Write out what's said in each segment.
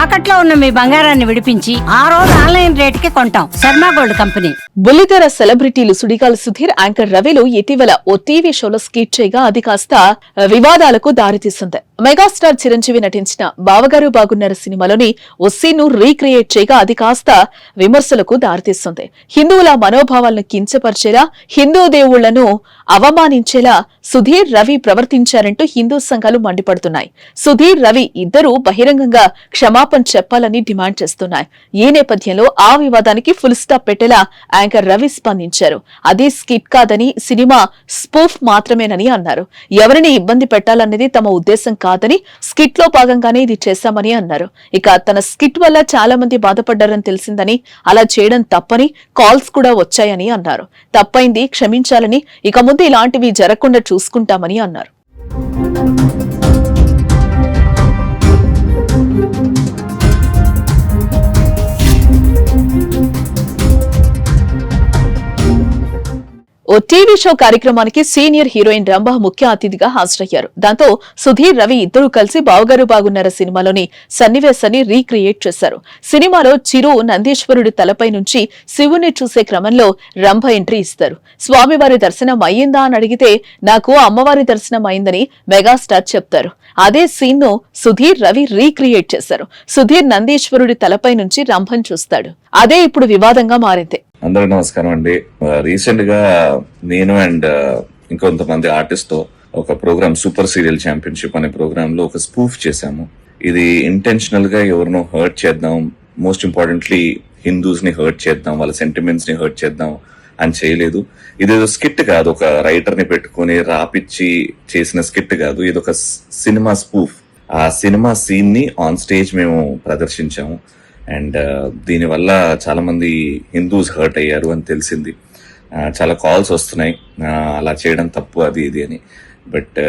తాకట్లో ఉన్న మీ బంగారాన్ని విడిపించి ఆ రోజు ఆన్లైన్ రేటుకి కొంటాం. Sharma gold company. బుల్లితెర సెలబ్రిటీలు సుడిగాలి సుధీర్, యాంకర్ రవిలు ఇటీవల ఓ టీవీ షోలో స్కిట్ చేయగా అది కాస్త వివాదాలకు దారితీస్తుంది. మెగాస్టార్ చిరంజీవి నటించిన బావగారు బాగున్నారు సినిమాలోని ఓ సీన్ ను రీక్రియేట్ చేయగా అది కాస్త విమర్శలకు దారితీస్తుంది. హిందువుల మనోభావాలను కించపరిచేలా, హిందూ దేవుళ్లను అవమానించేలా సుధీర్, రవి ప్రవర్తించారంటూ హిందూ సంఘాలు మండిపడుతున్నాయి. సుధీర్, రవి ఇద్దరూ బహిరంగంగా క్షమాపణ చెప్పాలని డిమాండ్ చేస్తున్నాయి. ఈ నేపథ్యంలో ఆ వివాదానికి ఫుల్ స్టాప్ పెట్టేలా యాంకర్ రవి స్పందించారు. అది స్కిట్ కాదని, సినిమా స్పూఫ్ మాత్రమేనని అన్నారు. ఎవరిని ఇబ్బంది పెట్టాలనేది తమ ఉద్దేశం కాదని, స్కిట్ లో భాగంగానే ఇది చేశామని అన్నారు. ఇక తన స్కిట్ వల్ల చాలా మంది బాధపడ్డారని తెలిసిందని, అలా చేయడం తప్పని కాల్స్ కూడా వచ్చాయని అన్నారు. తప్పైంది, క్షమించాలని, ఇక ముందు ఇలాంటివి జరగకుండా చూసుకుంటామని అన్నారు. ఓ టీవీ షో కార్యక్రమానికి సీనియర్ హీరోయిన్ రంభ ముఖ్య అతిథిగా హాజరయ్యారు. దాంతో సుధీర్, రవి ఇద్దరూ కలిసి బావగారు బాగున్నార సినిమాలోని సన్నివేశాన్ని రీక్రియేట్ చేశారు. సినిమాలో చిరు నందీశ్వరుడి తలపై నుంచి శివుని చూసే క్రమంలో రంభ ఎంట్రీ ఇస్తారు. స్వామివారి దర్శనం అయ్యిందా అని అడిగితే నాకు అమ్మవారి దర్శనం అయిందని మెగాస్టార్ చెప్తారు. అదే సీన్ ను సుధీర్, రవి రీక్రియేట్ చేశారు. సుధీర్ నందీశ్వరుడి తలపై నుంచి రంభను చూస్తాడు. అదే ఇప్పుడు వివాదంగా మారింది. అందరూ నమస్కారం అండి. రీసెంట్ గా నేను అండ్ ఇంకొంతమంది ఆర్టిస్ట్ తో ఒక ప్రోగ్రామ్ సూపర్ సీరియల్ ఛాంపియన్షిప్ అనే ప్రోగ్రామ్ లో ఒక స్పూఫ్ చేశాము. ఇది ఇంటెన్షనల్ గా ఎవరినో హర్ట్ చేద్దాం, మోస్ట్ ఇంపార్టెంట్లీ హిందూస్ ని హర్ట్ చేద్దాం, వాళ్ళ సెంటిమెంట్స్ ని హర్ట్ చేద్దాం అని చేయలేదు. ఇదేదో స్కిట్ కాదు, ఒక రైటర్ ని పెట్టుకుని రాపిచ్చి చేసిన స్కిట్ కాదు. ఇది ఒక సినిమా స్పూఫ్. ఆ సినిమా సీన్ ని ఆన్ స్టేజ్ మేము ప్రదర్శించాము. అండ్ దీనివల్ల చాలా మంది హిందూస్ హర్ట్ అయ్యారు అని తెలిసింది. చాలా కాల్స్ వస్తున్నాయి అలా చేయడం తప్పు అది ఇది అని. బట్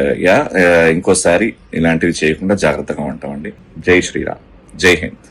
ఇంకోసారి ఇలాంటివి చేయకుండా జాగ్రత్తగా ఉంటామండి. జై శ్రీరామ్, జై హింద్.